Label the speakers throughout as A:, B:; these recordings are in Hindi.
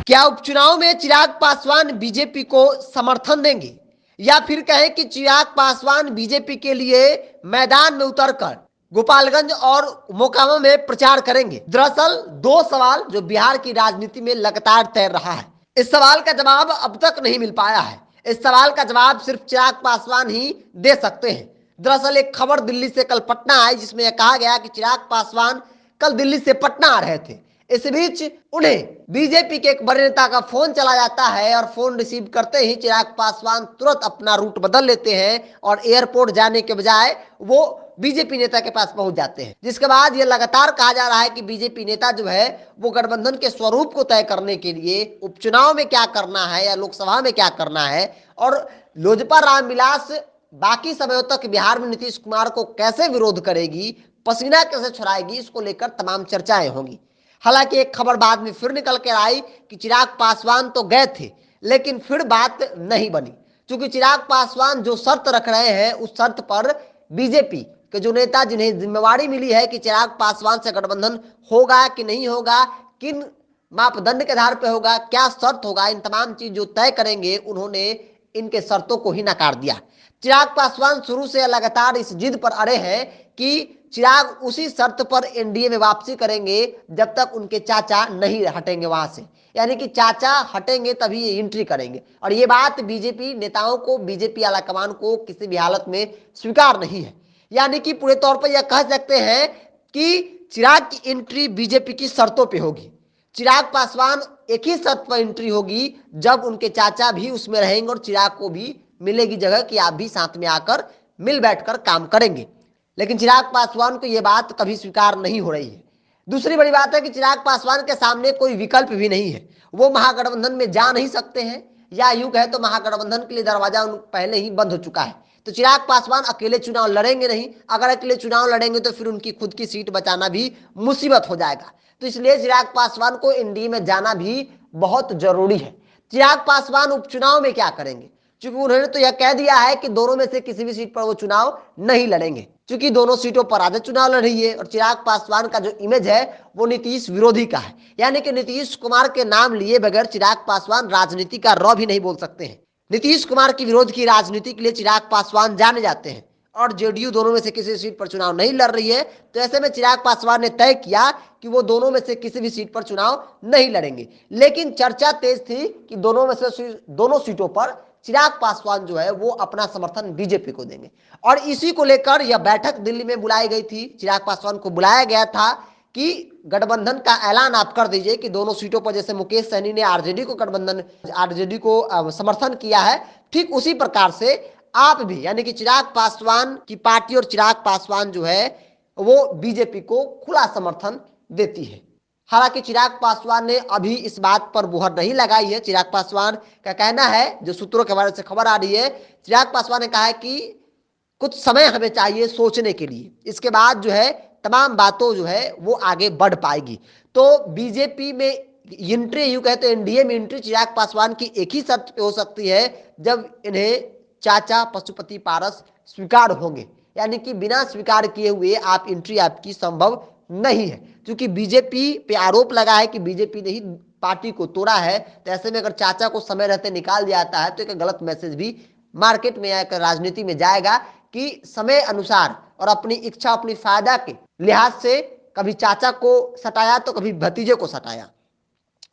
A: क्या उपचुनाव में चिराग पासवान बीजेपी को समर्थन देंगे या फिर कहें कि चिराग पासवान बीजेपी के लिए मैदान में उतरकर गोपालगंज और मोकामा में प्रचार करेंगे? दरअसल दो सवाल जो बिहार की राजनीति में लगातार तैर रहा है। इस सवाल का जवाब अब तक नहीं मिल पाया है। इस सवाल का जवाब सिर्फ चिराग पासवान ही दे सकते हैं। दरअसल एक खबर दिल्ली से कल पटना आई जिसमें यह कहा गया कि चिराग पासवान कल दिल्ली से पटना आ रहे थे। इस बीच उन्हें बीजेपी के एक बड़े नेता का फोन चला जाता है और फोन रिसीव करते ही चिराग पासवान तुरंत अपना रूट बदल लेते हैं और एयरपोर्ट जाने के बजाय वो बीजेपी नेता के पास पहुंच जाते हैं। जिसके बाद ये लगातार कहा जा रहा है कि बीजेपी नेता जो है वो गठबंधन के स्वरूप को तय करने के लिए उपचुनाव में क्या करना है या लोकसभा में क्या करना है और लोजपा रामविलास बाकी समयों तक बिहार में नीतीश कुमार को कैसे विरोध करेगी, पसीना कैसे छुड़ाएगी, इसको लेकर तमाम चर्चाएं होंगी। हालांकि एक खबर बाद में फिर निकल कर आई कि चिराग पासवान तो गए थे लेकिन फिर बात नहीं बनी, क्योंकि चिराग पासवान जो शर्त रख रहे हैं उस शर्त पर बीजेपी के जो नेता जिन्हें जिम्मेवारी मिली है कि चिराग पासवान से गठबंधन होगा कि नहीं होगा, किन मापदंड के आधार पर होगा, क्या शर्त होगा, इन तमाम चीज जो तय करेंगे उन्होंने इनके शर्तों को ही नकार दिया। चिराग पासवान शुरू से लगातार इस जिद पर अड़े हैं कि चिराग उसी शर्त पर एनडीए में वापसी करेंगे जब तक उनके चाचा नहीं हटेंगे वहां से, यानी कि चाचा हटेंगे तभी ये एंट्री करेंगे। और ये बात बीजेपी नेताओं को, बीजेपी आलाकमान को किसी भी हालत में स्वीकार नहीं है। यानी कि पूरे तौर पर यह कह सकते हैं कि चिराग की एंट्री बीजेपी की शर्तों पर होगी। चिराग पासवान एक ही शर्त पर एंट्री होगी जब उनके चाचा भी उसमें रहेंगे और चिराग को भी मिलेगी जगह कि आप भी साथ में आकर मिल बैठकर काम करेंगे। लेकिन चिराग पासवान को यह बात कभी स्वीकार नहीं हो रही है। दूसरी बड़ी बात है कि चिराग पासवान के सामने कोई विकल्प भी नहीं है। वो महागठबंधन में जा नहीं सकते हैं, या यूं कहे तो महागठबंधन के लिए दरवाजा पहले ही बंद हो चुका है। तो चिराग पासवान अकेले चुनाव लड़ेंगे नहीं। अगर अकेले चुनाव लड़ेंगे तो फिर उनकी खुद की सीट बचाना भी मुसीबत हो जाएगा। तो इसलिए चिराग पासवान को एनडीए में जाना भी बहुत जरूरी है। चिराग पासवान उपचुनाव में क्या करेंगे, क्योंकि उन्होंने तो यह कह दिया है कि दोनों में से किसी भी सीट पर वो चुनाव नहीं लड़ेंगे, क्योंकि दोनों सीटों पर आधे चुनाव लड़ रही है। और चिराग पासवान का जो इमेज है वो नीतीश विरोधी का है, यानी कि नीतीश कुमार के नाम लिए बगैर चिराग पासवान राजनीति का रौ भी नहीं बोल सकते हैं। नीतीश कुमार की विरोध की राजनीति के लिए चिराग पासवान जाने जाते हैं और जेडीयू दोनों में से किसी सीट पर चुनाव नहीं लड़ रही है। तो ऐसे में चिराग पासवान ने तय किया कि वो दोनों में से किसी भी सीट पर चुनाव नहीं लड़ेंगे। लेकिन चर्चा तेज थी कि दोनों सीटों पर चिराग पासवान जो है वो अपना समर्थन बीजेपी को देंगे, और इसी को लेकर यह बैठक दिल्ली में बुलाई गई थी। चिराग पासवान को बुलाया गया था कि गठबंधन का ऐलान आप कर दीजिए कि दोनों सीटों पर, जैसे मुकेश सहनी ने आरजेडी को समर्थन किया है, ठीक उसी प्रकार से आप भी, यानी कि चिराग पासवान की पार्टी और चिराग पासवान जो है वो बीजेपी को खुला समर्थन देती है। हालांकि चिराग पासवान ने अभी इस बात पर मुहर नहीं लगाई है। चिराग पासवान का कहना है, जो सूत्रों के बारे से खबर आ रही है, चिराग पासवान ने कहा है कि कुछ समय हमें चाहिए सोचने के लिए, इसके बाद जो है तमाम बातों जो है वो आगे बढ़ पाएगी। तो बीजेपी में एंट्री, यूं कहे तो एनडीए में एंट्री चिराग पासवान की एक ही शर्त पे हो सकती है जब इन्हें चाचा पशुपति पारस स्वीकार होंगे, यानी कि बिना स्वीकार किए हुए आप एंट्री आपकी संभव नहीं है। क्योंकि बीजेपी पे आरोप लगा है कि बीजेपी ने ही पार्टी को तोड़ा है। तो ऐसे में अगर चाचा को समय रहते निकाल दिया जाता है तो एक गलत मैसेज भी मार्केट में या राजनीति में जाएगा कि समय अनुसार और अपनी इच्छा, अपनी फायदा के लिहाज से कभी चाचा को सटाया तो कभी भतीजे को सटाया।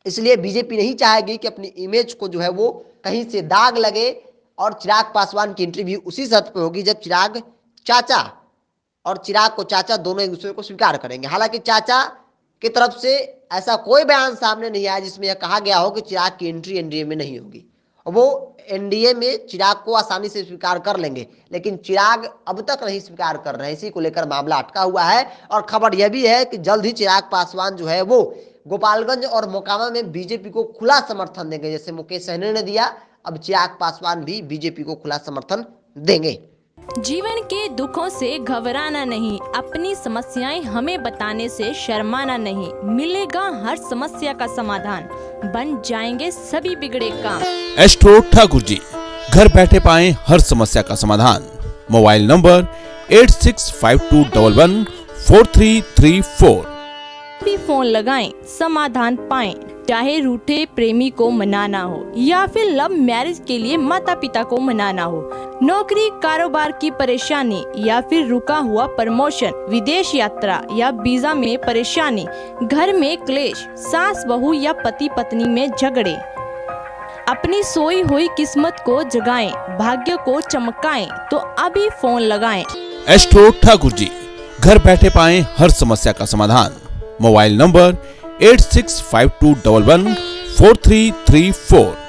A: इसलिए बीजेपी नहीं चाहेगी कि अपनी इमेज को जो है वो कहीं से दाग लगे, और चिराग पासवान की एंट्री भी उसी शर्त पर होगी जब चिराग चाचा और चिराग को चाचा दोनों एक दूसरे को स्वीकार करेंगे। हालांकि चाचा की तरफ से ऐसा कोई बयान सामने नहीं आया जिसमें यह कहा गया हो कि चिराग की एंट्री एनडीए में नहीं होगी। वो एनडीए में चिराग को आसानी से स्वीकार कर लेंगे, लेकिन चिराग अब तक नहीं स्वीकार कर रहे हैं। इसी को लेकर मामला अटका हुआ है। और खबर यह भी है कि जल्द ही चिराग पासवान जो है वो गोपालगंज और मोकामा में बीजेपी को खुला समर्थन देंगे। जैसे मुकेश सहनी ने दिया, अब चिराग पासवान भी बीजेपी को खुला समर्थन देंगे।
B: जीवन के दुखों से घबराना नहीं, अपनी समस्याएं हमें बताने से शर्माना नहीं, मिलेगा हर समस्या का समाधान, बन जाएंगे सभी बिगड़े काम।
C: एस्ट्रो ठाकुर जी, घर बैठे पाएं हर समस्या का समाधान। Mobile number 8652114334।
B: भी फोन लगाएं, समाधान पाएं। चाहे रूठे प्रेमी को मनाना हो या फिर लव मैरिज के लिए माता पिता को मनाना हो, नौकरी कारोबार की परेशानी या फिर रुका हुआ प्रमोशन, विदेश यात्रा या वीजा में परेशानी, घर में क्लेश, सास बहू या पति पत्नी में झगड़े, अपनी सोई हुई किस्मत को जगाएं, भाग्य को चमकाएं, तो अभी फोन लगाएं।
C: एस्ट्रो ठाकुर जी, घर बैठे पाएं हर समस्या का समाधान। Mobile number 8652114334।